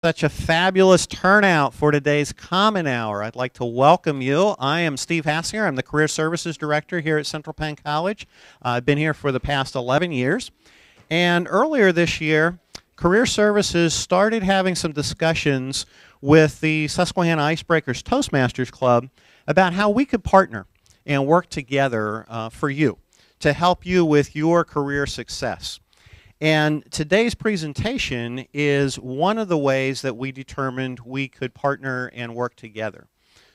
Such a fabulous turnout for today's Common Hour. I'd like to welcome you. I am Steve Hassinger. I'm the Career Services Director here at Central Penn College. I've been here for the past 11 years. And earlier this year, Career Services started having some discussions with the Susquehana Icebreakers Toastmasters Club about how we could partner and work together for you to help you with your career success. And today's presentation is one of the ways that we determined we could partner and work together.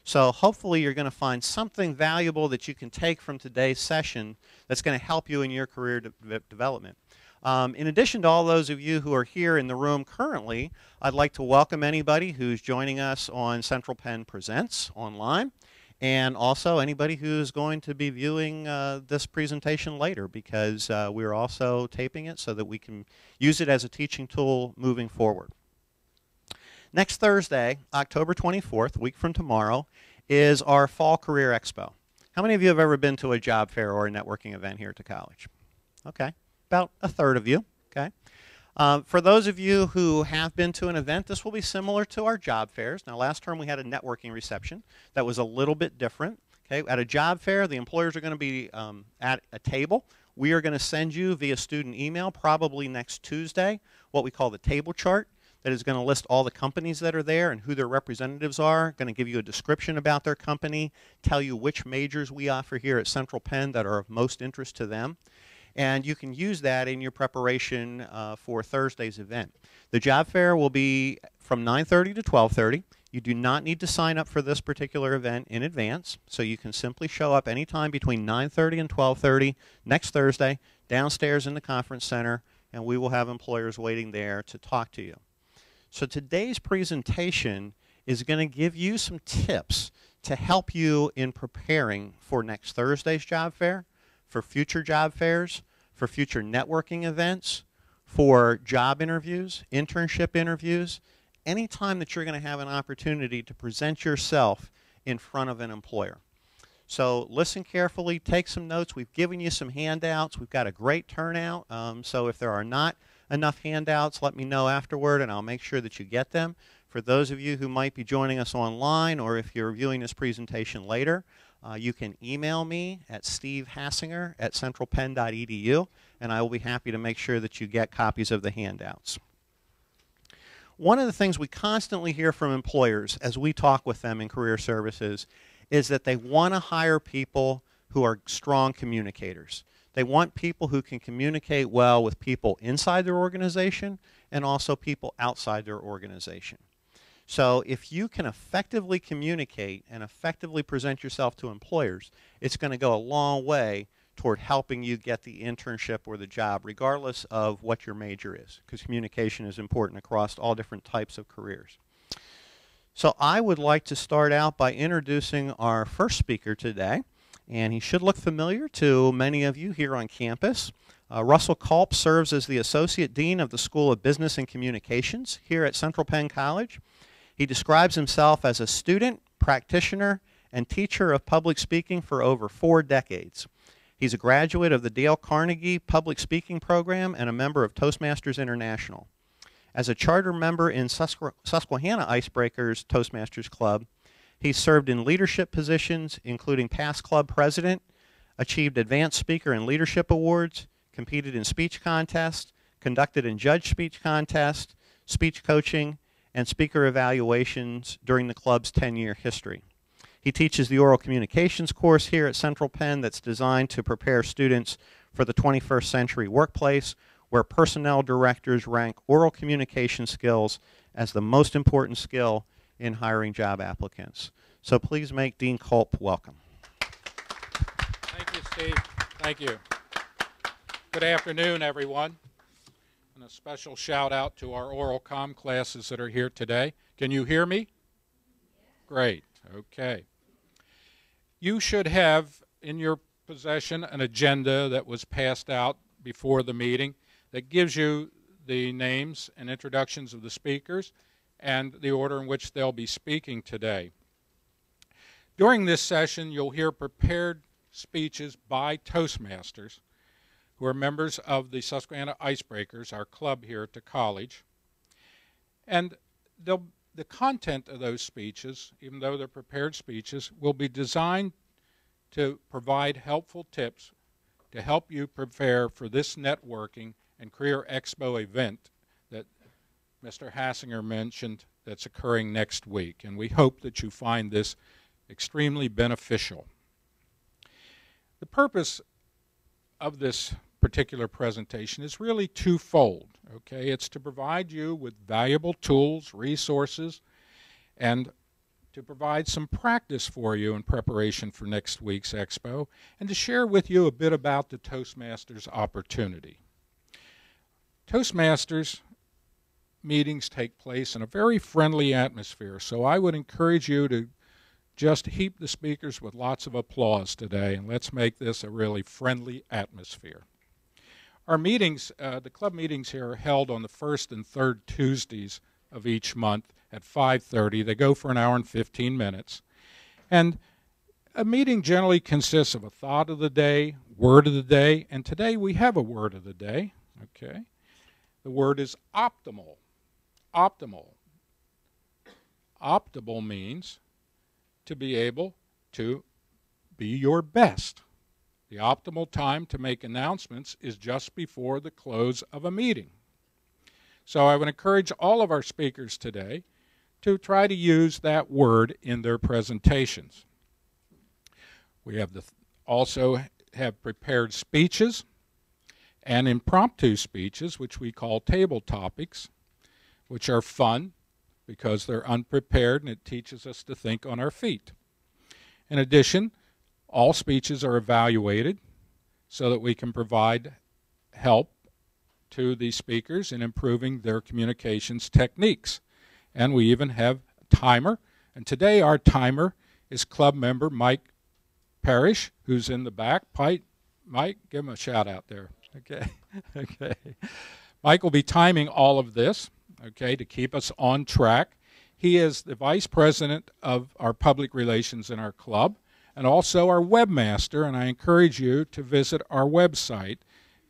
So hopefully you're going to find something valuable that you can take from today's session that's going to help you in your career development. In addition to all those of you who are here in the room currently, I'd like to welcome anybody who's joining us on Central Penn Presents online. And also anybody who's going to be viewing this presentation later, because we're also taping it so that we can use it as a teaching tool moving forward. Next Thursday, October 24th, a week from tomorrow, is our Fall Career Expo. How many of you have ever been to a job fair or a networking event here at the college? Okay, about a third of you. Okay. For those of you who have been to an event, this will be similar to our job fairs. Now, last term we had a networking reception that was a little bit different. Okay, at a job fair, the employers are going to be at a table. We are going to send you via student email, probably next Tuesday, what we call the table chart that is going to list all the companies that are there and who their representatives are, going to give you a description about their company, tell you which majors we offer here at Central Penn that are of most interest to them. And you can use that in your preparation for Thursday's event. The job fair will be from 9:30 to 12:30. You do not need to sign up for this particular event in advance, so you can simply show up anytime between 9:30 and 12:30 next Thursday downstairs in the conference center, and we will have employers waiting there to talk to you. So today's presentation is going to give you some tips to help you in preparing for next Thursday's job fair, for future job fairs, for future networking events, for job interviews, internship interviews, any time that you're going to have an opportunity to present yourself in front of an employer. So listen carefully, take some notes. We've given you some handouts. We've got a great turnout. So if there are not enough handouts, let me know afterward and I'll make sure that you get them. For those of you who might be joining us online, or if you're viewing this presentation later, you can email me at stevehassinger@centralpenn.edu, and I will be happy to make sure that you get copies of the handouts. One of the things we constantly hear from employers as we talk with them in career services is that they want to hire people who are strong communicators. They want people who can communicate well with people inside their organization and also people outside their organization. So if you can effectively communicate and effectively present yourself to employers, it's going to go a long way toward helping you get the internship or the job, regardless of what your major is, because communication is important across all different types of careers. So I would like to start out by introducing our first speaker today, and he should look familiar to many of you here on campus. Russell Culp serves as the Associate Dean of the School of Business and Communications here at Central Penn College. He describes himself as a student, practitioner, and teacher of public speaking for over 4 decades. He's a graduate of the Dale Carnegie Public Speaking Program and a member of Toastmasters International. As a charter member in Susquehana Icebreakers Toastmasters Club, he's served in leadership positions, including past club president, achieved Advanced Speaker and Leadership Awards, competed in speech contests, conducted in judge speech contests, speech coaching, and speaker evaluations during the club's 10-year history. He teaches the oral communications course here at Central Penn that's designed to prepare students for the 21st century workplace, where personnel directors rank oral communication skills as the most important skill in hiring job applicants. So please make Dean Culp welcome. Thank you, Steve. Thank you. Good afternoon, everyone. And a special shout out to our oral comm classes that are here today. Can you hear me? Great. Okay. You should have in your possession an agenda that was passed out before the meeting that gives you the names and introductions of the speakers and the order in which they'll be speaking today. During this session, you'll hear prepared speeches by Toastmasters, who are members of the Susquehana Icebreakers, our club here at the college. And the content of those speeches, even though they're prepared speeches, will be designed to provide helpful tips to help you prepare for this networking and career expo event that Mr. Hassinger mentioned that's occurring next week. And we hope that you find this extremely beneficial. The purpose of this particular presentation is really twofold. Okay, it's to provide you with valuable tools, resources, and to provide some practice for you in preparation for next week's expo, and to share with you a bit about the Toastmasters opportunity. Toastmasters meetings take place in a very friendly atmosphere, so I would encourage you to just heap the speakers with lots of applause today, and let's make this a really friendly atmosphere. Our meetings, the club meetings here are held on the first and third Tuesdays of each month at 5:30. They go for an hour and 15 minutes. And a meeting generally consists of a thought of the day, word of the day, and today we have a word of the day. Okay. The word is optimal. Optimal. Optimal means to be able to be your best. The optimal time to make announcements is just before the close of a meeting. So I would encourage all of our speakers today to try to use that word in their presentations. We have also have prepared speeches and impromptu speeches, which we call table topics, which are fun because they're unprepared and it teaches us to think on our feet. In addition, all speeches are evaluated so that we can provide help to the speakers in improving their communications techniques. And we even have a timer. And today our timer is club member Mike Parrish, who's in the back. Mike, give him a shout out there. Okay. Okay. Mike will be timing all of this, okay, to keep us on track. He is the vice president of our public relations in our club, and also our webmaster, and I encourage you to visit our website.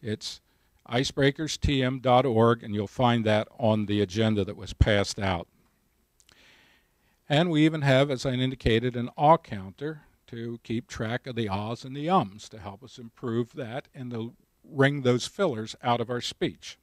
It's icebreakerstm.org, and you'll find that on the agenda that was passed out. And we even have, as I indicated, an awe counter to keep track of the ahs and the ums to help us improve that and to wring those fillers out of our speech.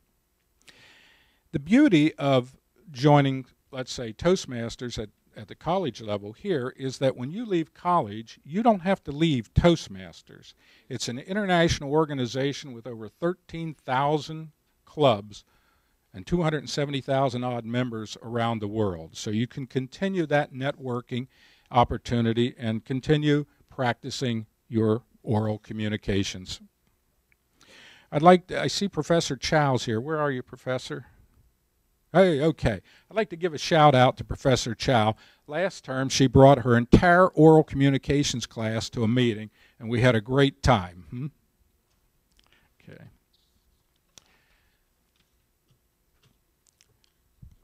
The beauty of joining, let's say, Toastmasters at the college level here is that when you leave college, you don't have to leave Toastmasters. It's an international organization with over 13,000 clubs and 270,000 odd members around the world. So you can continue that networking opportunity and continue practicing your oral communications. I see Professor Chow's here. Where are you, Professor? Hey, okay. I'd like to give a shout out to Professor Chow. Last term, she brought her entire oral communications class to a meeting, and we had a great time. Okay.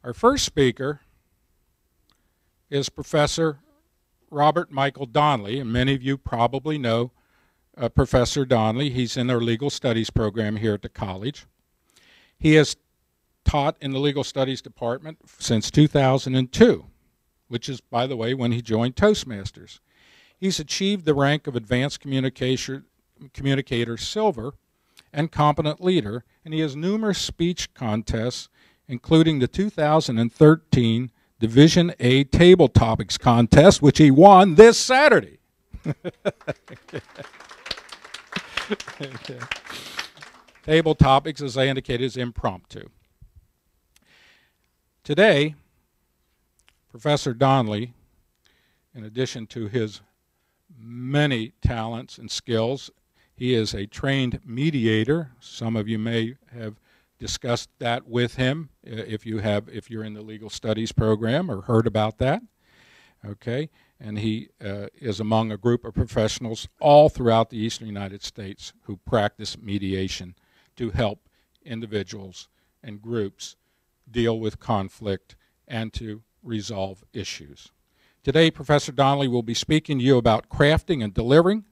Our first speaker is Professor Robert Michael Donnelly, and many of you probably know Professor Donnelly. He's in our legal studies program here at the college. He has taught in the legal studies department since 2002, which is, by the way, when he joined Toastmasters. He's achieved the rank of Advanced Communicator Silver and Competent Leader, and he has numerous speech contests, including the 2013 Division A Table Topics Contest, which he won this Saturday. Okay. Table Topics, as I indicated, is impromptu. Today, Professor Donnelly, in addition to his many talents and skills, he is a trained mediator. Some of you may have discussed that with him if you're in the legal studies program or heard about that. Okay, and he is among a group of professionals all throughout the eastern United States who practice mediation to help individuals and groups deal with conflict and to resolve issues. Today, Professor Donnelly will be speaking to you about crafting and delivering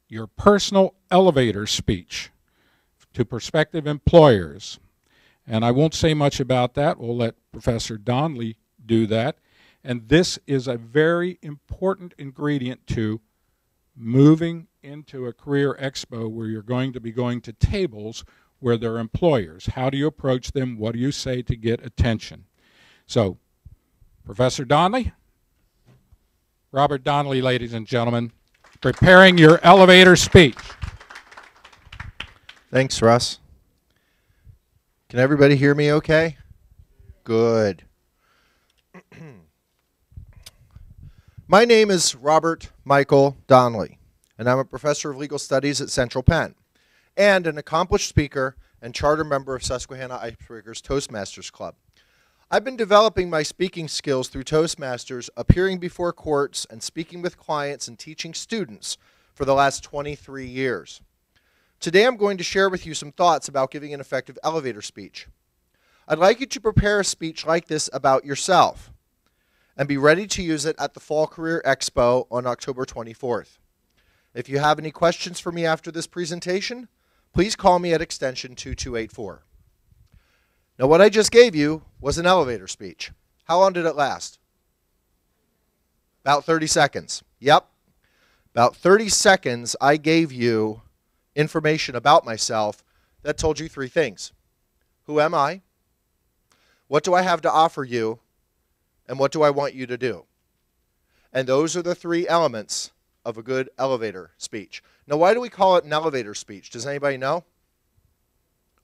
your personal elevator speech to prospective employers. And I won't say much about that. We'll let Professor Donnelly do that. And this is a very important ingredient to moving into a career expo where you're going to be going to tables where there are employers. How do you approach them? What do you say to get attention? So, Professor Donnelly, Robert Donnelly, ladies and gentlemen, preparing your elevator speech. Thanks, Russ. Can everybody hear me okay? Good. My name is Robert Michael Donnelly, and I'm a professor of legal studies at Central Penn, and an accomplished speaker and charter member of Susquehana Icebreakers Toastmasters Club. I've been developing my speaking skills through Toastmasters, appearing before courts and speaking with clients and teaching students for the last 23 years. Today I'm going to share with you some thoughts about giving an effective elevator speech. I'd like you to prepare a speech like this about yourself and be ready to use it at the Fall Career Expo on October 24th. If you have any questions for me after this presentation, please call me at extension 2284. Now, what I just gave you was an elevator speech. How long did it last? About 30 seconds. Yep. About 30 seconds I gave you information about myself that told you three things. Who am I? What do I have to offer you? And what do I want you to do? And those are the three elements of a good elevator speech. Now, why do we call it an elevator speech? Does anybody know?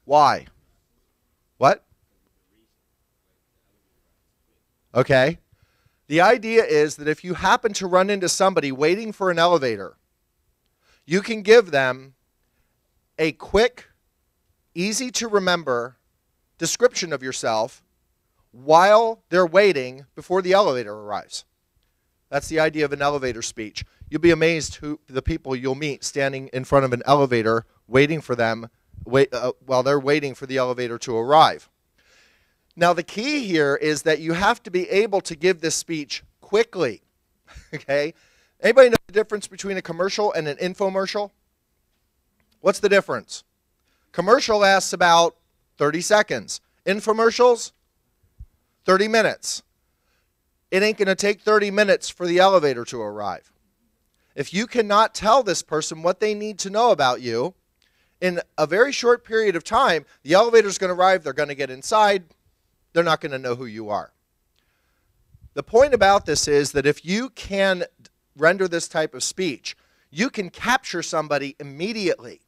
Why? What? Okay. The idea is that if you happen to run into somebody waiting for an elevator, you can give them a quick, easy to remember description of yourself while they're waiting before the elevator arrives. That's the idea of an elevator speech. You'll be amazed who the people you'll meet standing in front of an elevator waiting for them while they're waiting for the elevator to arrive. Now, the key here is that you have to be able to give this speech quickly. Okay? Anybody know the difference between a commercial and an infomercial? What's the difference? Commercial lasts about 30 seconds. Infomercials, 30 minutes. It ain't going to take 30 minutes for the elevator to arrive. If you cannot tell this person what they need to know about you, in a very short period of time, the elevator's going to arrive, they're going to get inside, they're not going to know who you are. The point about this is that if you can render this type of speech, you can capture somebody immediately.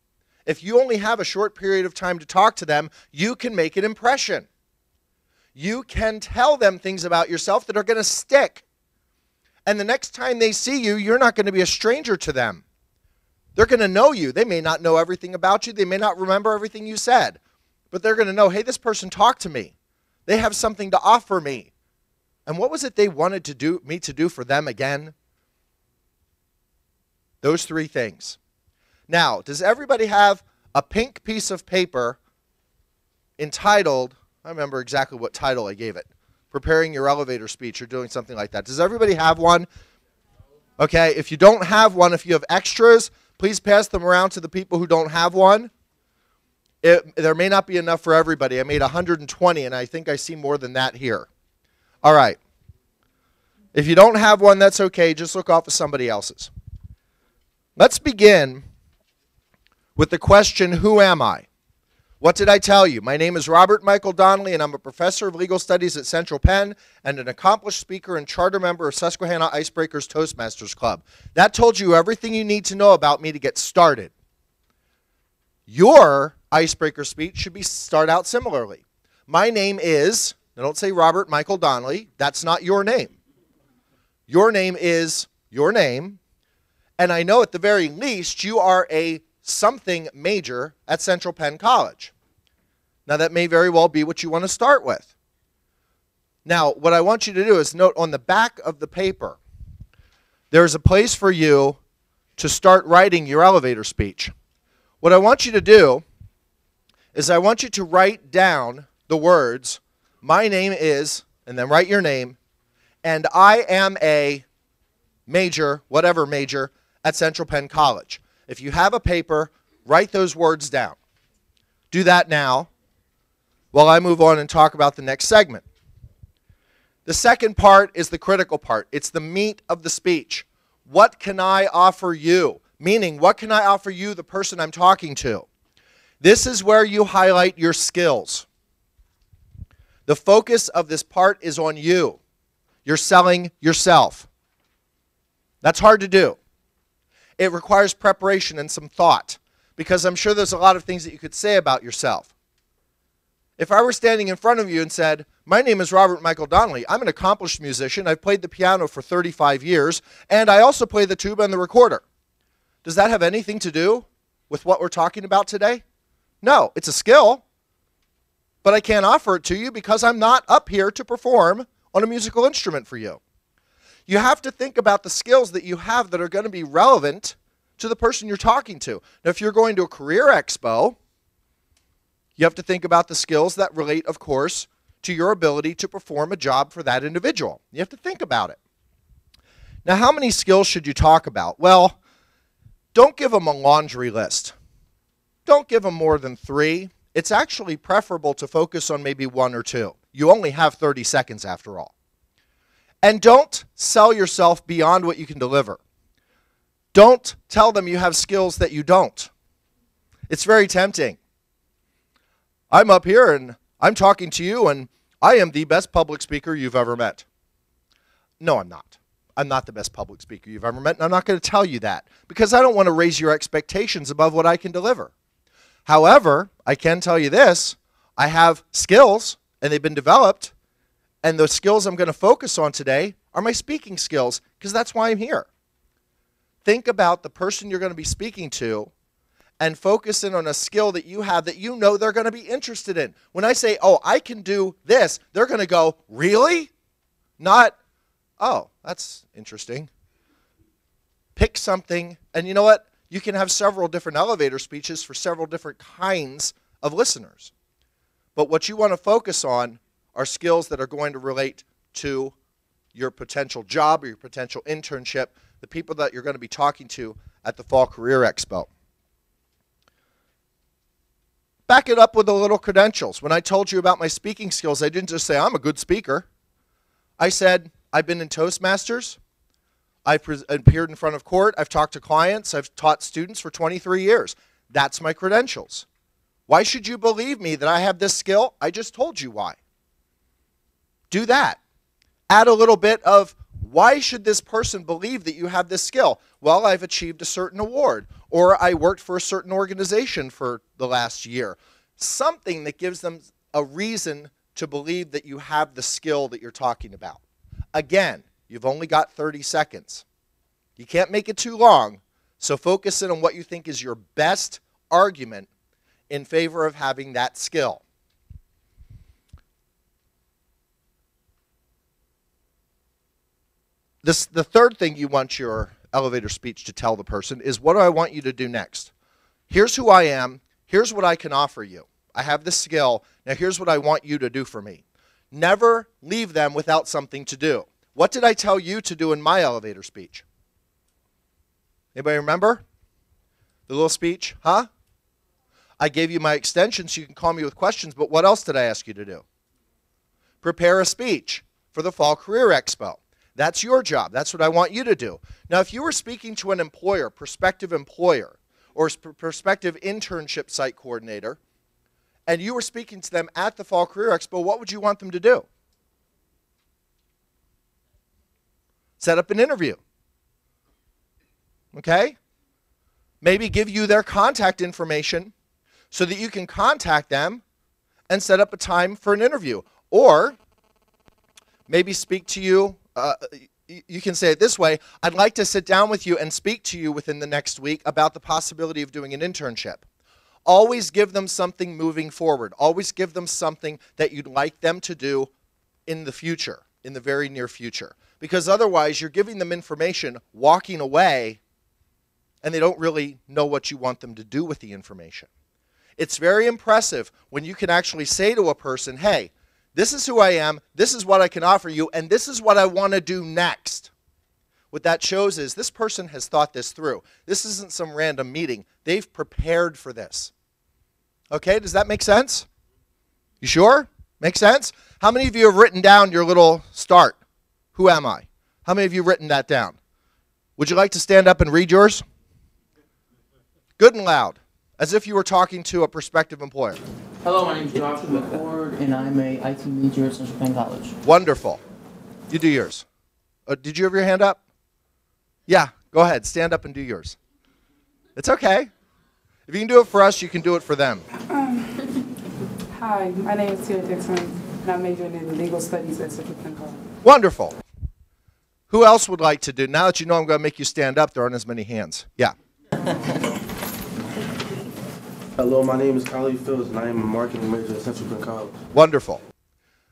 If you only have a short period of time to talk to them, you can make an impression. You can tell them things about yourself that are going to stick. And the next time they see you, you're not going to be a stranger to them. They're going to know you. They may not know everything about you. They may not remember everything you said. But they're going to know, hey, this person talked to me. They have something to offer me. And what was it they wanted me to do for them again? Those three things. Now, does everybody have a pink piece of paper entitled, I remember exactly what title I gave it, Preparing Your Elevator Speech or doing something like that. Does everybody have one? Okay, if you don't have one, if you have extras, please pass them around to the people who don't have one. There may not be enough for everybody. I made 120, and I think I see more than that here. All right. If you don't have one, that's okay. Just look off of somebody else's. Let's begin with the question, who am I? What did I tell you? My name is Robert Michael Donnelly, and I'm a professor of legal studies at Central Penn and an accomplished speaker and charter member of Susquehana Icebreakers Toastmasters Club. That told you everything you need to know about me to get started. Your icebreaker speech should start out similarly. My name is, now don't say Robert Michael Donnelly, that's not your name. Your name is your name, and I know at the very least you are a something major at Central Penn College. Now that may very well be what you want to start with. Now what I want you to do is note on the back of the paper, there's a place for you to start writing your elevator speech. What I want you to do is I want you to write down the words, my name is, and then write your name, and I am a major, whatever major, at Central Penn College. If you have a paper, write those words down. Do that now while I move on and talk about the next segment. The second part is the critical part. It's the meat of the speech. What can I offer you? Meaning, what can I offer you, the person I'm talking to? This is where you highlight your skills. The focus of this part is on you. You're selling yourself. That's hard to do. It requires preparation and some thought, because I'm sure there's a lot of things that you could say about yourself. If I were standing in front of you and said, my name is Robert Michael Donnelly. I'm an accomplished musician. I've played the piano for 35 years, and I also play the tuba and the recorder. Does that have anything to do with what we're talking about today? No, it's a skill, but I can't offer it to you because I'm not up here to perform on a musical instrument for you. You have to think about the skills that you have that are going to be relevant to the person you're talking to. Now, if you're going to a career expo, you have to think about the skills that relate, of course, to your ability to perform a job for that individual. You have to think about it. Now, how many skills should you talk about? Well, don't give them a laundry list. Don't give them more than 3. It's actually preferable to focus on maybe 1 or 2. You only have 30 seconds after all. And don't sell yourself beyond what you can deliver. Don't tell them you have skills that you don't. It's very tempting. I'm up here and I'm talking to you and I am the best public speaker you've ever met. No, I'm not. I'm not the best public speaker you've ever met, and I'm not going to tell you that because I don't want to raise your expectations above what I can deliver. However, I can tell you this. I have skills, and they've been developed, and the skills I'm going to focus on today are my speaking skills because that's why I'm here. Think about the person you're going to be speaking to and focus in on a skill that you have that you know they're going to be interested in. When I say, oh, I can do this, they're going to go, really? Not, oh, that's interesting. Pick something, and you know what? You can have several different elevator speeches for several different kinds of listeners. But what you want to focus on are skills that are going to relate to your potential job or your potential internship, the people that you're going to be talking to at the Fall Career Expo. Back it up with a little credentials. When I told you about my speaking skills, I didn't just say I'm a good speaker. I said I've been in Toastmasters. I've appeared in front of court. I've talked to clients. I've taught students for 23 years. That's my credentials. Why should you believe me that I have this skill? I just told you why. Do that. Add a little bit of why should this person believe that you have this skill? Well, I've achieved a certain award, or I worked for a certain organization for the last year. Something that gives them a reason to believe that you have the skill that you're talking about. Again, you've only got 30 seconds. You can't make it too long, so focus in on what you think is your best argument in favor of having that skill. The third thing you want your elevator speech to tell the person is, what do I want you to do next? Here's who I am. Here's what I can offer you. I have the skill. Now here's what I want you to do for me. Never leave them without something to do. What did I tell you to do in my elevator speech? Anybody remember the little speech? Huh? I gave you my extension so you can call me with questions, but what else did I ask you to do? Prepare a speech for the Fall Career Expo. That's your job. That's what I want you to do. Now, if you were speaking to an employer, prospective employer, or prospective internship site coordinator, and you were speaking to them at the Fall Career Expo, what would you want them to do? Set up an interview. Okay? Maybe give you their contact information so that you can contact them and set up a time for an interview. Or maybe speak to you. You can say it this way: I'd like to sit down with you and speak to you within the next week about the possibility of doing an internship. Always give them something moving forward. Always give them something that you'd like them to do in the future, in the very near future. Because otherwise you're giving them information, walking away, and they don't really know what you want them to do with the information. It's very impressive when you can actually say to a person, hey, this is who I am, this is what I can offer you, and this is what I want to do next. What that shows is this person has thought this through. This isn't some random meeting. They've prepared for this. Okay, does that make sense? You sure? Make sense? How many of you have written down your little start? Who am I? How many of you have written that down? Would you like to stand up and read yours? Good and loud, as if you were talking to a prospective employer. Hello, my name is Joshua McCord, and I'm a IT major at Central Penn College. Wonderful. You do yours. Did you have your hand up? Yeah, go ahead. Stand up and do yours. It's okay. If you can do it for us, you can do it for them. Hi, my name is Tia Dixon, and I'm majoring in legal studies at Central Penn College. Wonderful. Who else would like to do? Now that you know I'm going to make you stand up, there aren't as many hands. Yeah. Hello, my name is Khalid Fields, and I am a marketing major at Central Penn College. Wonderful.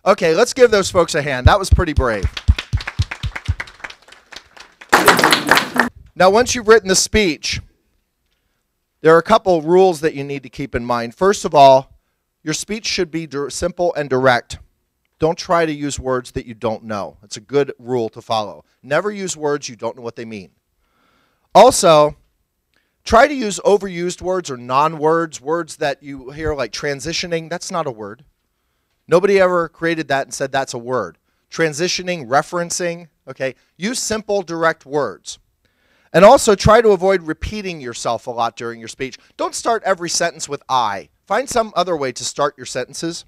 Okay, let's give those folks a hand. That was pretty brave. Now, once you've written the speech, there are a couple rules that you need to keep in mind. First of all, your speech should be simple and direct. Don't try to use words that you don't know. It's a good rule to follow. Never use words you don't know what they mean. Also, try to use overused words or non-words, words that you hear like transitioning. That's not a word. Nobody ever created that and said that's a word. Transitioning, referencing, okay? Use simple, direct words. And also try to avoid repeating yourself a lot during your speech. Don't start every sentence with I. Find some other way to start your sentences.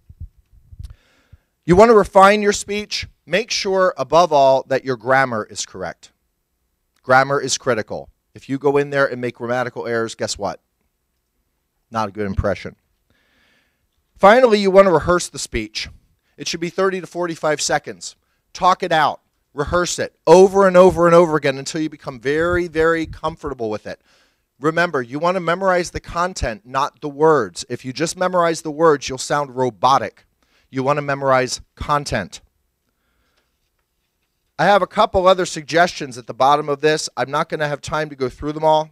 You want to refine your speech. Make sure, above all, that your grammar is correct. Grammar is critical. If you go in there and make grammatical errors, guess what? Not a good impression. Finally, you want to rehearse the speech. It should be 30 to 45 seconds. Talk it out. Rehearse it over and over and over again until you become very, very comfortable with it. Remember, you want to memorize the content, not the words. If you just memorize the words, you'll sound robotic. You want to memorize content. I have a couple other suggestions at the bottom of this. I'm not going to have time to go through them all,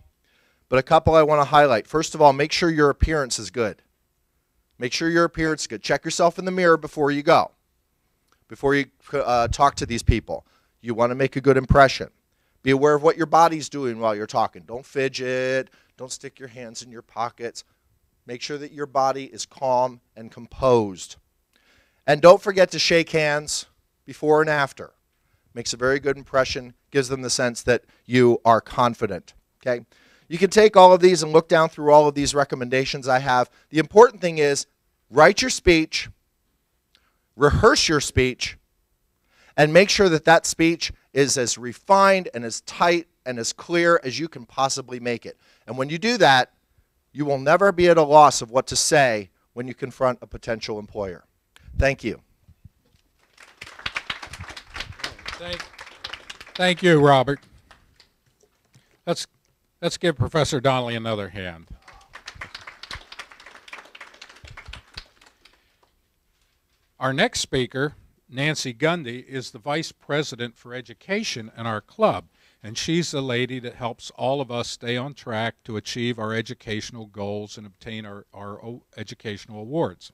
but a couple I want to highlight. First of all, make sure your appearance is good. Make sure your appearance is good. Check yourself in the mirror before you go, before you talk to these people. You want to make a good impression. Be aware of what your body's doing while you're talking. Don't fidget. Don't stick your hands in your pockets. Make sure that your body is calm and composed. And don't forget to shake hands before and after. Makes a very good impression, gives them the sense that you are confident. Okay? You can take all of these and look down through all of these recommendations I have. The important thing is write your speech, rehearse your speech, and make sure that that speech is as refined and as tight and as clear as you can possibly make it. And when you do that, you will never be at a loss of what to say when you confront a potential employer. Thank you. Thank you, Robert. Let's give Professor Donnelly another hand. Our next speaker, Nancy Gundy, is the Vice President for Education in our club, and she's the lady that helps all of us stay on track to achieve our educational goals and obtain our educational awards.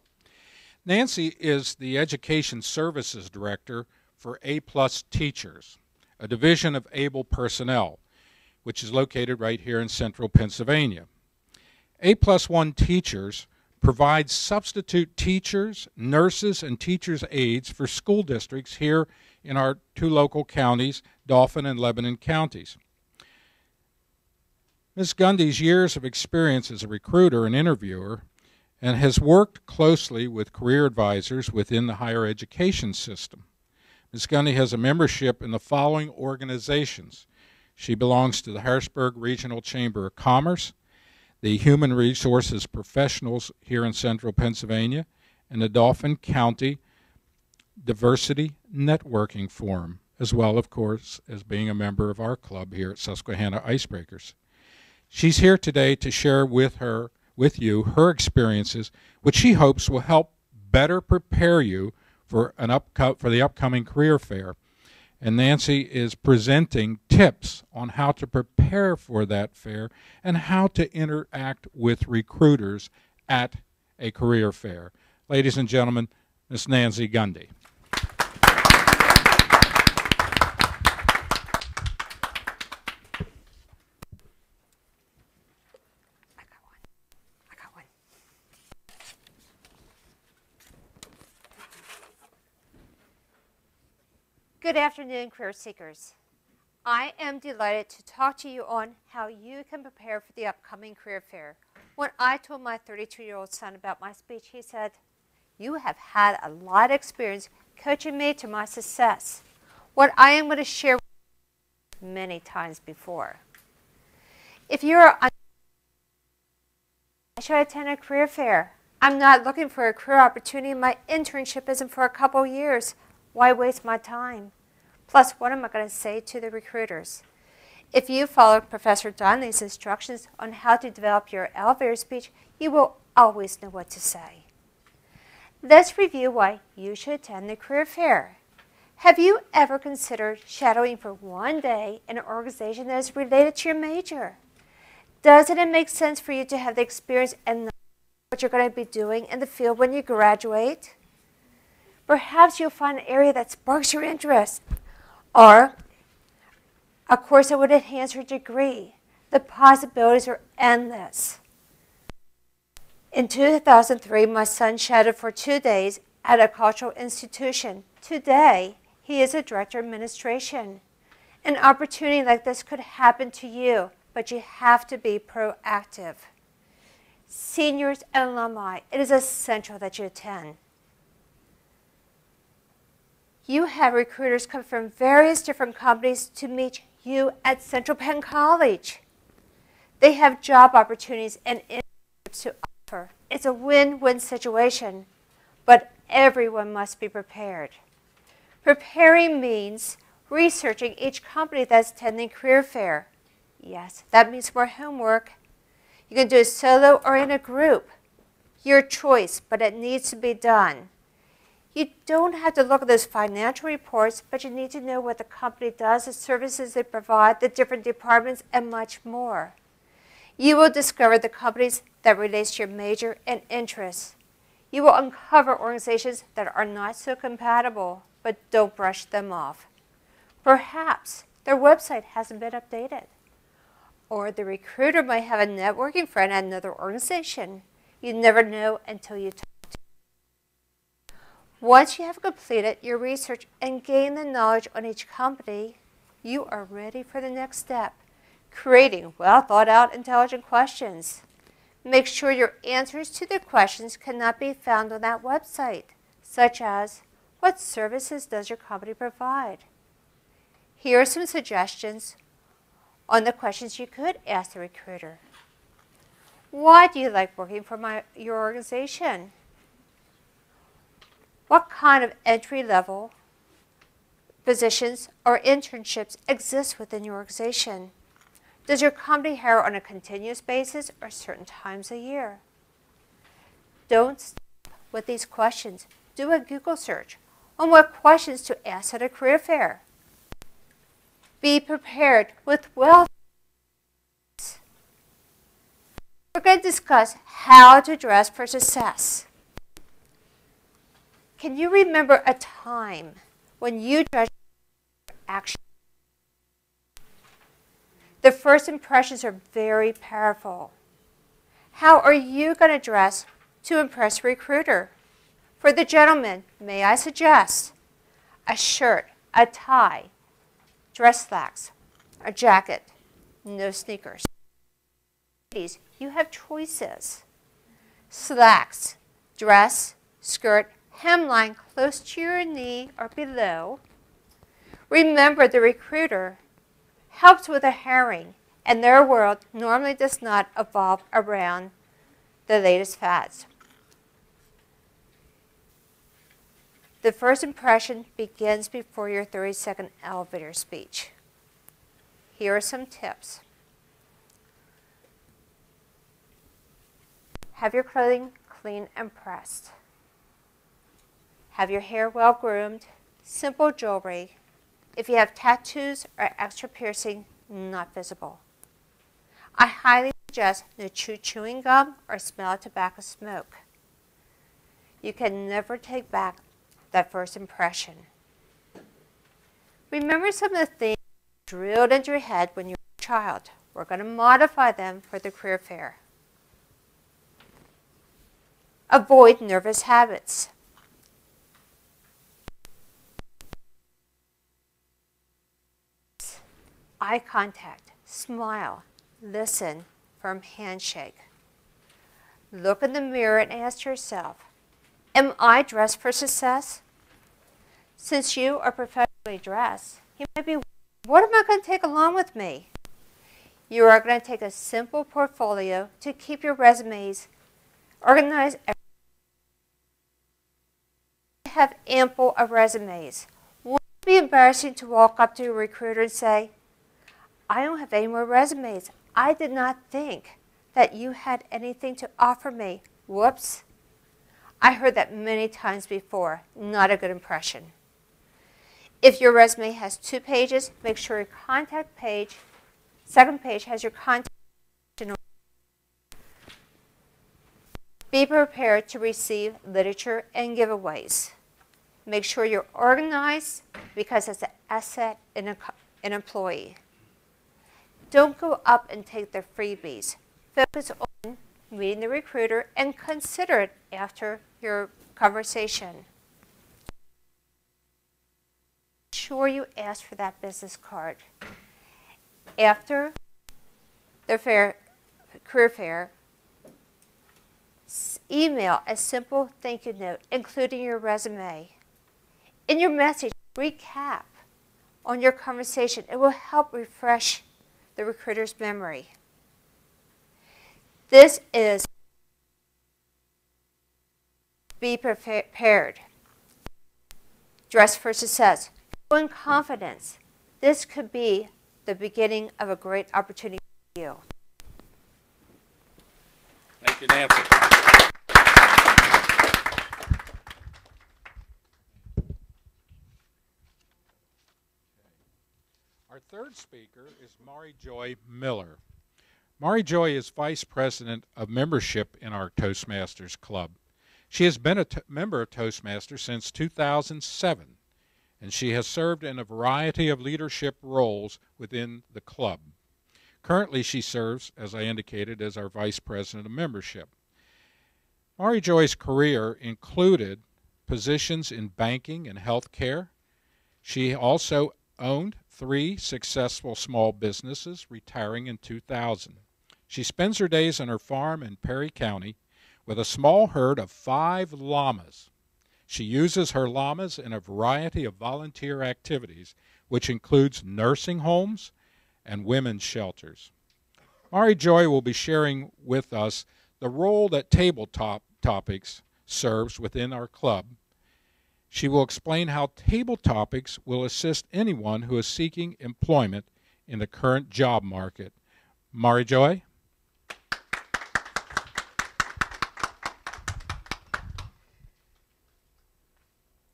Nancy is the Education Services Director for A+ Teachers, a division of Able Personnel, which is located right here in central Pennsylvania. A+1 Teachers provides substitute teachers, nurses, and teachers' aides for school districts here in our two local counties, Dauphin and Lebanon counties. Ms. Gundy's years of experience as a recruiter and interviewer and has worked closely with career advisors within the higher education system. Ms. Gundy has a membership in the following organizations. She belongs to the Harrisburg Regional Chamber of Commerce, the Human Resources Professionals here in central Pennsylvania, and the Dauphin County Diversity Networking Forum, as well, of course, as being a member of our club here at Susquehana Icebreakers. She's here today to share with you her experiences, which she hopes will help better prepare you for the upcoming career fair. And Nancy is presenting tips on how to prepare for that fair and how to interact with recruiters at a career fair. Ladies and gentlemen, Ms. Nancy Gundy. Good afternoon, career seekers. I am delighted to talk to you on how you can prepare for the upcoming career fair. When I told my 32-year-old son about my speech, he said, "You have had a lot of experience coaching me to my success." What I am going to share many times before. If you're I should attend a career fair. I'm not looking for a career opportunity. My internship isn't for a couple years. Why waste my time? Plus, what am I going to say to the recruiters? If you follow Professor Donnelly's instructions on how to develop your elevator speech, you will always know what to say. Let's review why you should attend the career fair. Have you ever considered shadowing for one day in an organization that is related to your major? Doesn't it make sense for you to have the experience and know what you're going to be doing in the field when you graduate? Perhaps you'll find an area that sparks your interest, or a course that would enhance your degree. The possibilities are endless. In 2003, my son shadowed for 2 days at a cultural institution. Today, he is a director of administration. An opportunity like this could happen to you, but you have to be proactive. Seniors and alumni, it is essential that you attend. You have recruiters come from various different companies to meet you at Central Penn College. They have job opportunities and internships to offer. It's a win-win situation, but everyone must be prepared. Preparing means researching each company that's attending career fair. Yes, that means more homework. You can do it solo or in a group. Your choice, but it needs to be done. You don't have to look at those financial reports, but you need to know what the company does, the services they provide, the different departments, and much more. You will discover the companies that relate to your major and interests. You will uncover organizations that are not so compatible, but don't brush them off. Perhaps their website hasn't been updated. Or the recruiter might have a networking friend at another organization. You never know until you talk to them. Once you have completed your research and gained the knowledge on each company, you are ready for the next step, creating well-thought-out, intelligent questions. Make sure your answers to the questions cannot be found on that website, such as, what services does your company provide? Here are some suggestions on the questions you could ask the recruiter. Why do you like working for your organization? What kind of entry-level positions or internships exist within your organization? Does your company hire on a continuous basis or certain times a year? Don't stop with these questions. Do a Google search on what questions to ask at a career fair. Be prepared with wealth. We're going to discuss how to dress for success. Can you remember a time when you dressed for action? The first impressions are very powerful. How are you going to dress to impress a recruiter? For the gentleman, may I suggest a shirt, a tie, dress slacks, a jacket, no sneakers. Ladies, you have choices. Slacks, dress, skirt, hemline close to your knee or below. Remember, the recruiter helps with the hiring, and their world normally does not evolve around the latest fads. The first impression begins before your 30-second elevator speech. Here are some tips. Have your clothing clean and pressed. Have your hair well groomed. Simple jewelry. If you have tattoos or extra piercing, not visible. I highly suggest no chewing gum or smell tobacco smoke. You can never take back that first impression. Remember some of the things drilled into your head when you were a child. We're going to modify them for the career fair. Avoid nervous habits. eye contact, smile, listen, firm handshake. Look in the mirror and ask yourself, am I dressed for success? Since you are professionally dressed, you might be, what am I going to take along with me? You are going to take a simple portfolio to keep your resumes organized. Have ample of resumes. Won't it be embarrassing to walk up to a recruiter and say, I don't have any more resumes. I did not think that you had anything to offer me. Whoops. I heard that many times before. Not a good impression. If your resume has 2 pages, make sure your contact page, second page, has your contact information. Be prepared to receive literature and giveaways. Make sure you're organized because it's an asset in an employee. Don't go up and take their freebies. Focus on meeting the recruiter and consider it after your conversation. Sure you ask for that business card. After the career fair, email a simple thank you note, including your resume. In your message, recap on your conversation. It will help refresh the recruiter's memory. This is be prepared. Dress for success. Go in confidence. This could be the beginning of a great opportunity for you. Thank you, Nancy. Our third speaker is Mari Joy Miller. Mari Joy is Vice President of Membership in our Toastmasters Club. She has been a member of Toastmasters since 2007, and she has served in a variety of leadership roles within the club. Currently, she serves, as I indicated, as our Vice President of Membership. Mari Joy's career included positions in banking and healthcare. She also owned 3 successful small businesses, retiring in 2000. She spends her days on her farm in Perry County with a small herd of 5 llamas. She uses her llamas in a variety of volunteer activities, which includes nursing homes and women's shelters. Mari Joy will be sharing with us the role that tabletop topics serves within our club. She will explain how Table Topics will assist anyone who is seeking employment in the current job market. Mari Joy?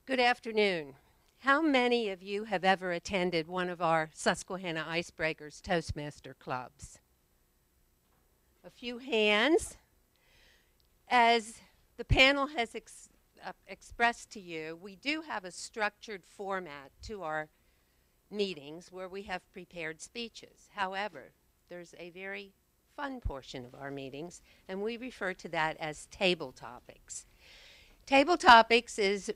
Good afternoon. How many of you have ever attended one of our Susquehana Icebreakers Toastmaster clubs? A few hands. As the panel has expressed to you, we do have a structured format to our meetings where we have prepared speeches. However, there's a very fun portion of our meetings, and we refer to that as Table Topics. Table Topics is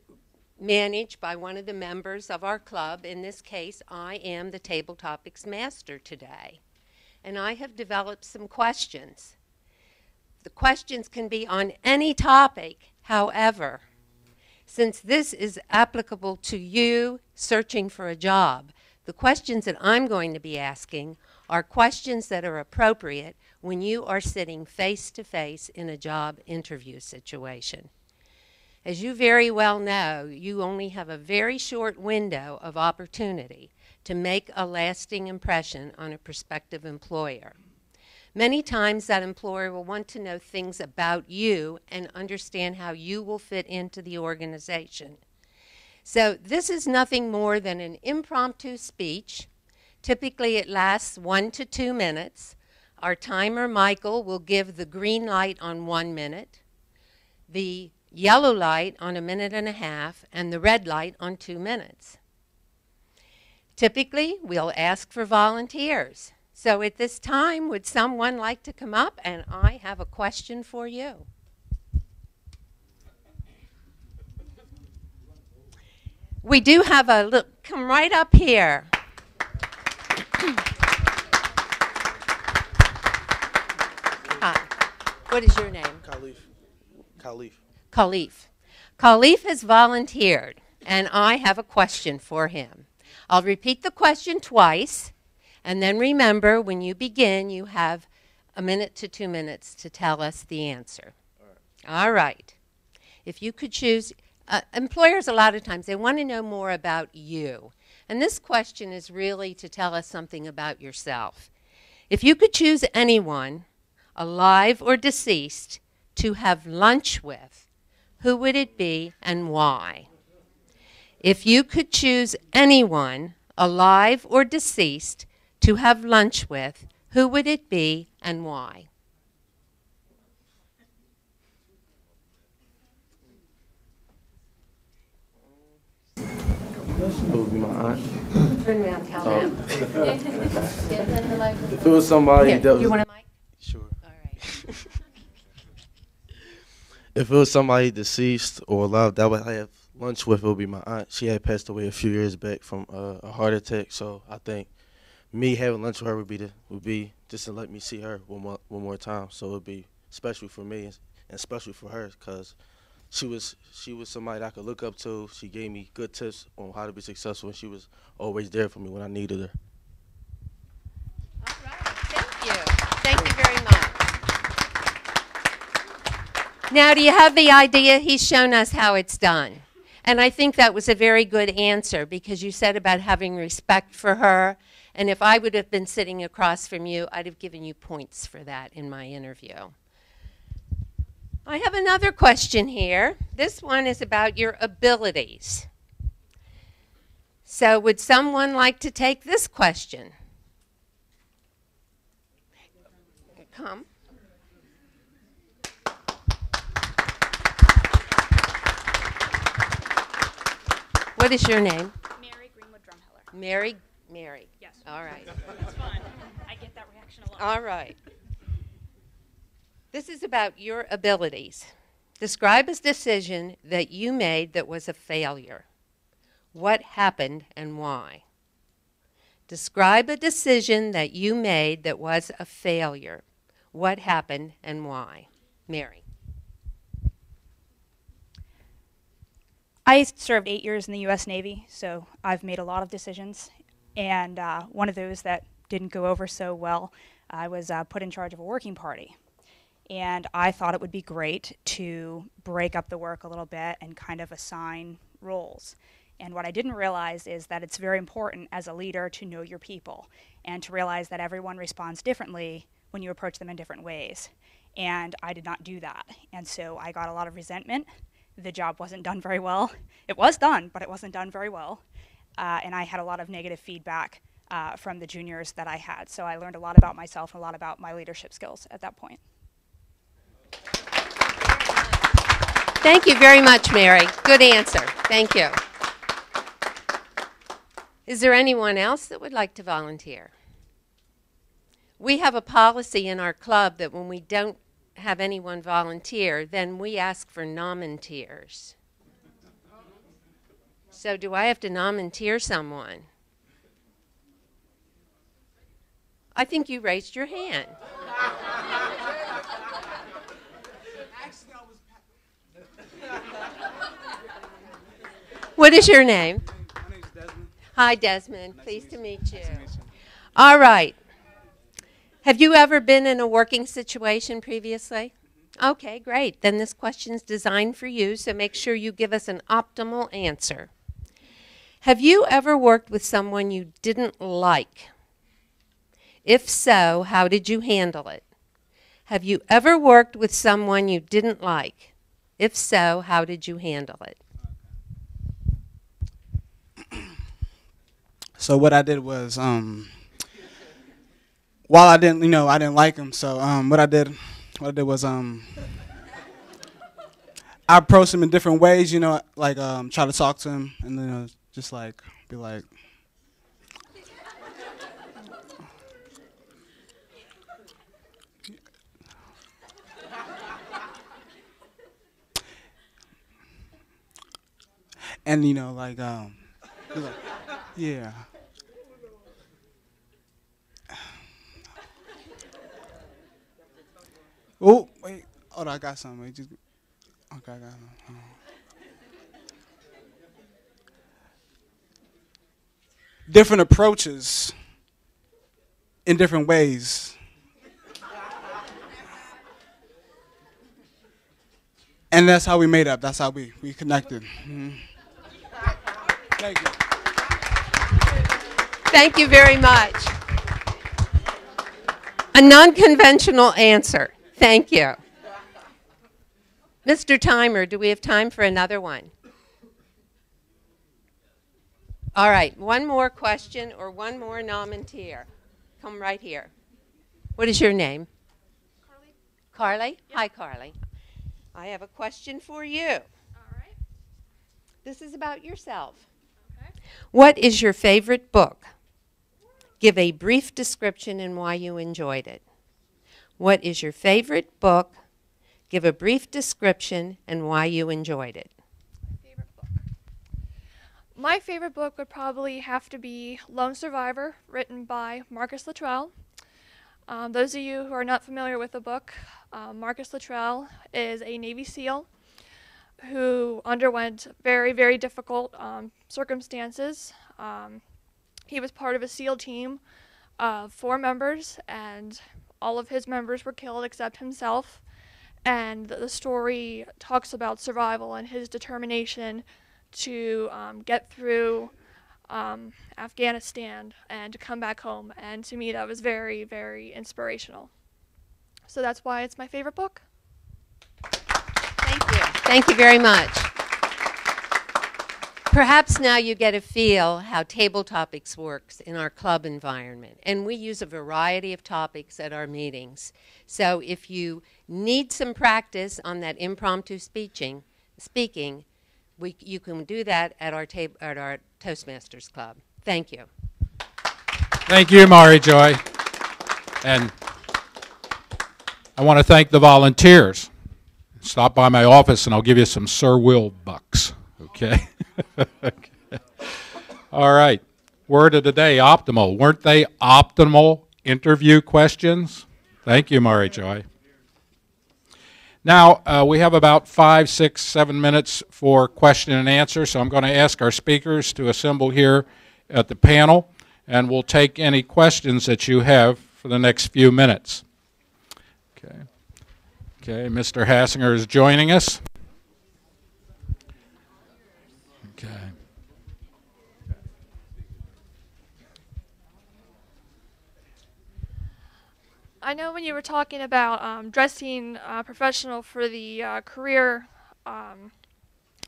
managed by one of the members of our club. In this case, I am the Table Topics Master today, and I have developed some questions. The questions can be on any topic. However, since this is applicable to you searching for a job, the questions that I'm going to be asking are questions that are appropriate when you are sitting face to face in a job interview situation. As you very well know, you only have a very short window of opportunity to make a lasting impression on a prospective employer. Many times that employer will want to know things about you and understand how you will fit into the organization. So this is nothing more than an impromptu speech. Typically it lasts 1 to 2 minutes. Our timer, Michael, will give the green light on 1 minute, the yellow light on 1.5 minutes, and the red light on 2 minutes. Typically, we'll ask for volunteers. So at this time, would someone like to come up? And I have a question for you. We do have a look. Come right up here. What is your name? Khalif. Khalif. Khalif has volunteered, and I have a question for him. I'll repeat the question twice, and then remember, when you begin, you have a minute to 2 minutes to tell us the answer. All right. If you could choose, employers a lot of times, they want to know more about you. And this question is really to tell us something about yourself. If you could choose anyone, alive or deceased, to have lunch with, who would it be and why? If you could choose anyone, alive or deceased, to have lunch with, who would it be and why? It would be my aunt. Turn around, tell them. If it was somebody Here, that was... you want a mic? Sure. All right. If it was somebody deceased or alive that I would have lunch with, it would be my aunt. She had passed away a few years back from a heart attack, so I think me having lunch with her would be just to let me see her one more time. So it would be special for me and special for her because she was somebody that I could look up to. She gave me good tips on how to be successful, and she was always there for me when I needed her. All right. Thank you. Thank you very much. Now, do you have the idea? He's shown us how it's done. And I think that was a very good answer because you said about having respect for her. And if I would have been sitting across from you, I'd have given you points for that in my interview. I have another question here. This one is about your abilities. So would someone like to take this question? Come. What is your name? Mary Greenwood Drumheller. Mary. Yes. All right. It's fun. I get that reaction a lot. All right. This is about your abilities. Describe a decision that you made that was a failure. What happened and why? Describe a decision that you made that was a failure. What happened and why? Mary. I served 8 years in the U.S. Navy, so I've made a lot of decisions. And one of those that didn't go over so well, I was put in charge of a working party. And I thought it would be great to break up the work a little bit and kind of assign roles. And what I didn't realize is that it's very important as a leader to know your people and to realize that everyone responds differently when you approach them in different ways. And I did not do that. And so I got a lot of resentment. The job wasn't done very well. It was done, but it wasn't done very well. And I had a lot of negative feedback from the juniors that I had. So I learned a lot about myself and a lot about my leadership skills at that point. Thank you very much, Mary. Good answer. Thank you. Is there anyone else that would like to volunteer? We have a policy in our club that when we don't have anyone volunteer, then we ask for nominteers. So do I have to nominteer someone? I think you raised your hand. What is your name? My name is Desmond. Hi, Desmond. Nice Pleased to meet you. Nice to meet you. All right. Have you ever been in a working situation previously? Okay, great. Then this question's designed for you, so make sure you give us an optimal answer. Have you ever worked with someone you didn't like? If so, how did you handle it? Have you ever worked with someone you didn't like? If so, how did you handle it? So what I did was, while I didn't like him. So what I did was, I approached him in different ways. Like try to talk to him, and then just like be like. And like yeah. Oh, wait. Hold on, I got something. Okay, I got it. Different approaches in different ways. And that's how we made up. That's how we connected. Mm-hmm. Thank you. Thank you very much. A non-conventional answer. Thank you. Mr. Timer, do we have time for another one? All right, one more question or one more nominateur. Come right here. What is your name? Carly. Carly? Yep. Hi, Carly. I have a question for you. All right. This is about yourself. Okay. What is your favorite book? Give a brief description and why you enjoyed it. What is your favorite book? Give a brief description and why you enjoyed it. Favorite book. My favorite book would probably have to be Lone Survivor, written by Marcus Luttrell. Those of you who are not familiar with the book, Marcus Luttrell is a Navy SEAL who underwent very, very difficult circumstances. He was part of a SEAL team of 4 members, and all of his members were killed except himself. And the story talks about survival and his determination to get through Afghanistan and to come back home. And to me, that was very, very inspirational. So that's why it's my favorite book. Thank you. Thank you very much. Perhaps now you get a feel how Table Topics works in our club environment. And we use a variety of topics at our meetings. So if you need some practice on that impromptu speaking, you can do that at our Toastmasters Club. Thank you. Thank you, Mari Joy. And I want to thank the volunteers. Stop by my office and I'll give you some Sir Will bucks. Okay? Okay. All right. Word of the day, optimal. Weren't they optimal interview questions? Thank you, Mari Joy. Now, we have about 5, 6, 7 minutes for question and answer, so I'm going to ask our speakers to assemble here at the panel, and we'll take any questions that you have for the next few minutes. Okay. Okay, Mr. Hassinger is joining us. Okay. I know when you were talking about dressing professional for the career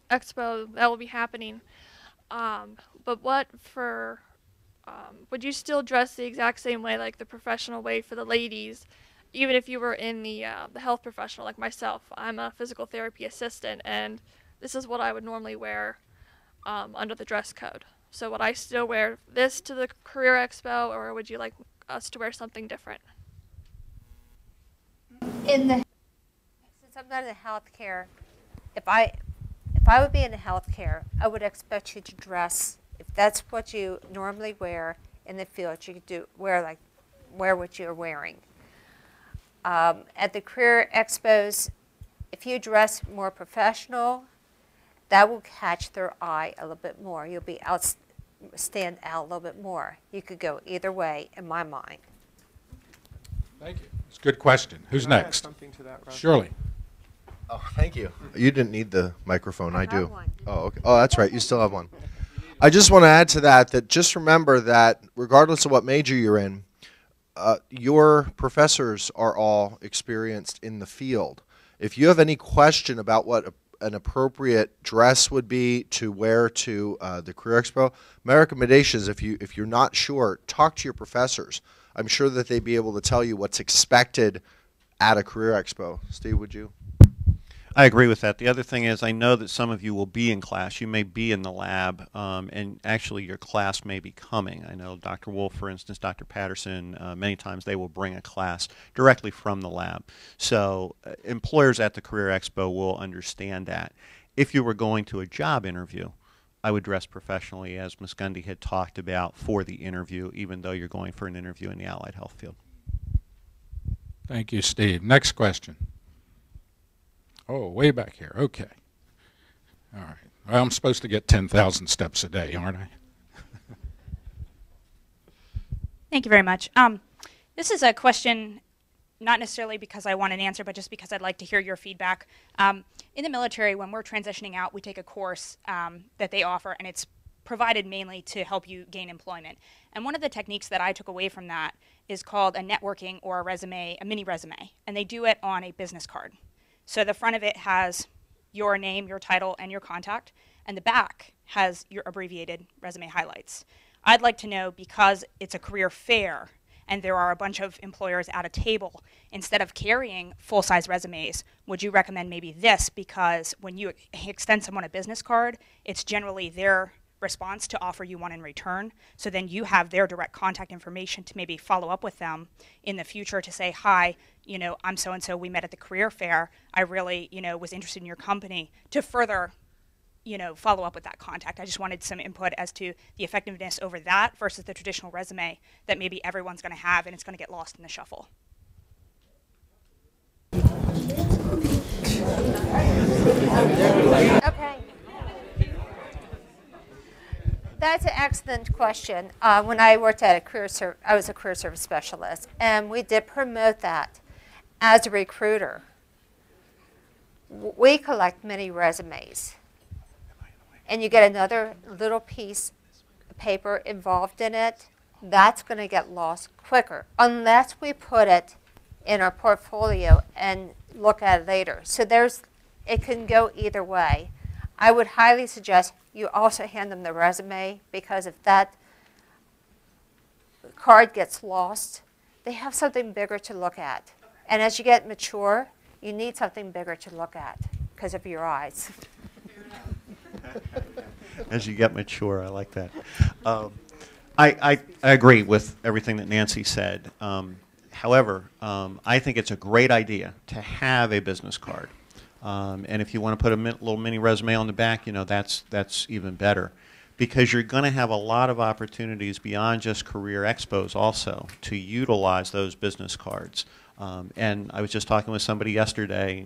expo that will be happening, but what for, would you still dress the exact same way, like the professional way for the ladies, even if you were in the health professional like myself? I'm a physical therapy assistant, and this is what I would normally wear under the dress code. So would I still wear this to the career expo, or would you like us to wear something different? Since I'm not in healthcare, if I would be in healthcare, I would expect you to dress. If that's what you normally wear in the field, you could wear what you're wearing. At the career expos, if you dress more professional, that will catch their eye a little bit more. You'll be stand out a little bit more. You could go either way, in my mind. Thank you. It's a good question. Who's Can I add next? something to that, Rob? Shirley. Oh, thank you. You didn't need the microphone. I do. One. Oh, okay. Oh, that's right. You still have one. I just want to add to that just remember that regardless of what major you're in, your professors are all experienced in the field. If you have any question about what an appropriate dress would be to wear to the Career Expo, my recommendation is if you're not sure, talk to your professors. I'm sure that they'd be able to tell you what's expected at a Career Expo. Steve, would you? I agree with that. The other thing is I know that some of you will be in class. You may be in the lab, and actually your class may be coming. I know Dr. Wolf, for instance, Dr. Patterson, many times they will bring a class directly from the lab. So employers at the Career Expo will understand that. If you were going to a job interview, I would dress professionally, as Ms. Gundy had talked about, for the interview, even though you're going for an interview in the allied health field. Thank you, Steve. Next question. Oh, way back here. Okay. All right. Well, I'm supposed to get 10,000 steps a day, aren't I? Thank you very much. This is a question not necessarily because I want an answer, but just because I'd like to hear your feedback. In the military, when we're transitioning out, we take a course that they offer, and it's provided mainly to help you gain employment. And one of the techniques that I took away from that is called a networking or a resume, a mini resume, and they do it on a business card. So the front of it has your name, your title, and your contact, and the back has your abbreviated resume highlights. I'd like to know, because it's a career fair and there are a bunch of employers at a table, instead of carrying full-size resumes, would you recommend maybe this? Because when you extend someone a business card, it's generally their response to offer you one in return. So then you have their direct contact information to maybe follow up with them in the future to say, hi, you know, I'm so-and-so, we met at the career fair. I really, you know, was interested in your company, to further, you know, follow up with that contact. I just wanted some input as to the effectiveness over that versus the traditional resume that maybe everyone's going to have and it's going to get lost in the shuffle. Okay. That's an excellent question. When I worked at I was a career service specialist, and we did promote that as a recruiter. We collect many resumes, and you get another little piece of paper involved in it. That's going to get lost quicker unless we put it in our portfolio and look at it later. So it can go either way. I would highly suggest you also hand them the resume, because if that card gets lost, they have something bigger to look at. And as you get mature, you need something bigger to look at because of your eyes. As you get mature, I like that. I agree with everything that Nancy said. However, I think it's a great idea to have a business card. And if you want to put a little mini resume on the back, you know, that's even better, because you're going to have a lot of opportunities beyond just career expos also to utilize those business cards. And I was just talking with somebody yesterday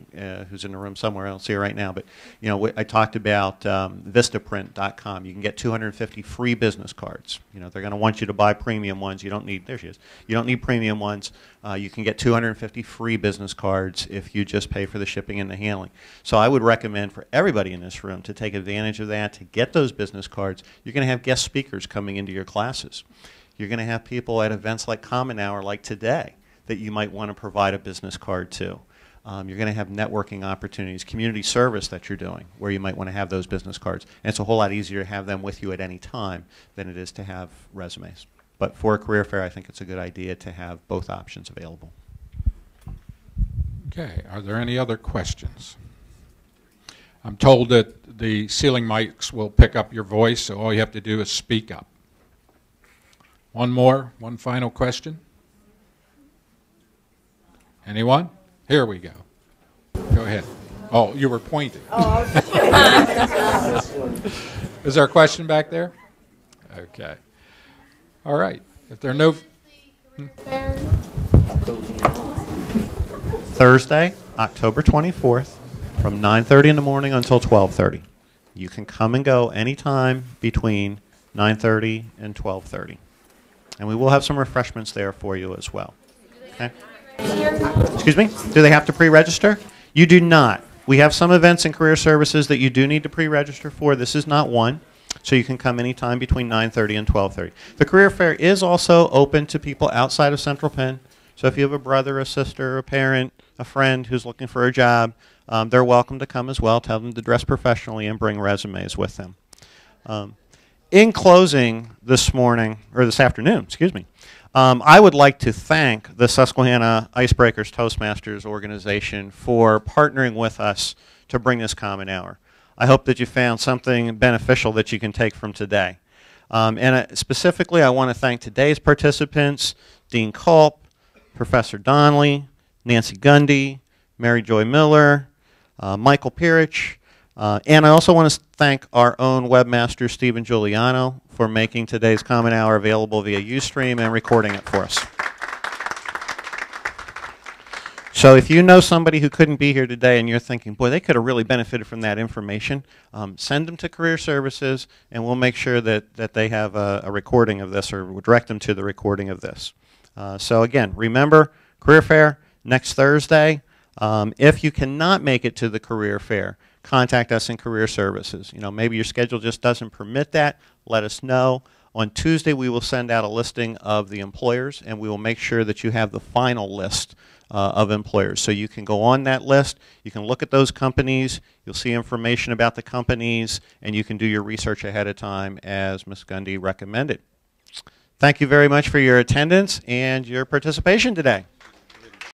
who's in the room somewhere. I don't see her right now, but you know, I talked about Vistaprint.com. You can get 250 free business cards. You know, they're going to want you to buy premium ones. You don't need. There she is. You don't need premium ones. You can get 250 free business cards if you just pay for the shipping and the handling. So I would recommend for everybody in this room to take advantage of that, to get those business cards. You're going to have guest speakers coming into your classes. You're going to have people at events like Common Hour, like today, that you might want to provide a business card to. You're going to have networking opportunities, community service that you're doing, where you might want to have those business cards. And it's a whole lot easier to have them with you at any time than it is to have resumes. But for a career fair, I think it's a good idea to have both options available. Okay, are there any other questions? I'm told that the ceiling mics will pick up your voice, so all you have to do is speak up. One final question. Anyone? Here we go. Go ahead. Oh, you were pointing. Oh, is there a question back there? Okay. All right. If there are no... Thursday, October 24th, from 9:30 in the morning until 12:30. You can come and go anytime between 9:30 and 12:30. And we will have some refreshments there for you as well. Okay? Excuse me? Do they have to pre-register? You do not. We have some events in career services that you do need to pre-register for. This is not one. So you can come anytime between 9:30 and 12:30. The career fair is also open to people outside of Central Penn. So if you have a brother, a sister, a parent, a friend who's looking for a job, they're welcome to come as well. Tell them to dress professionally and bring resumes with them. In closing this morning, or this afternoon, excuse me, I would like to thank the Susquehana Icebreakers Toastmasters organization for partnering with us to bring this Common Hour. I hope that you found something beneficial that you can take from today. Specifically, I want to thank today's participants, Dean Culp, Professor Donnelly, Nancy Gundy, Mary Joy Miller, Michael Pirich, and I also want to thank our own webmaster, Stephen Giuliano, for making today's Common Hour available via Ustream and recording it for us. So if you know somebody who couldn't be here today and you're thinking, boy, they could have really benefited from that information, send them to Career Services, and we'll make sure that they have a recording of this, or we'll direct them to the recording of this. So again, remember, Career Fair next Thursday. If you cannot make it to the Career Fair, contact us in Career Services. Maybe your schedule just doesn't permit that. Let us know. On Tuesday, we will send out a listing of the employers, and we will make sure that you have the final list of employers. So you can go on that list, you can look at those companies, you'll see information about the companies, and you can do your research ahead of time as Ms. Gundy recommended. Thank you very much for your attendance and your participation today.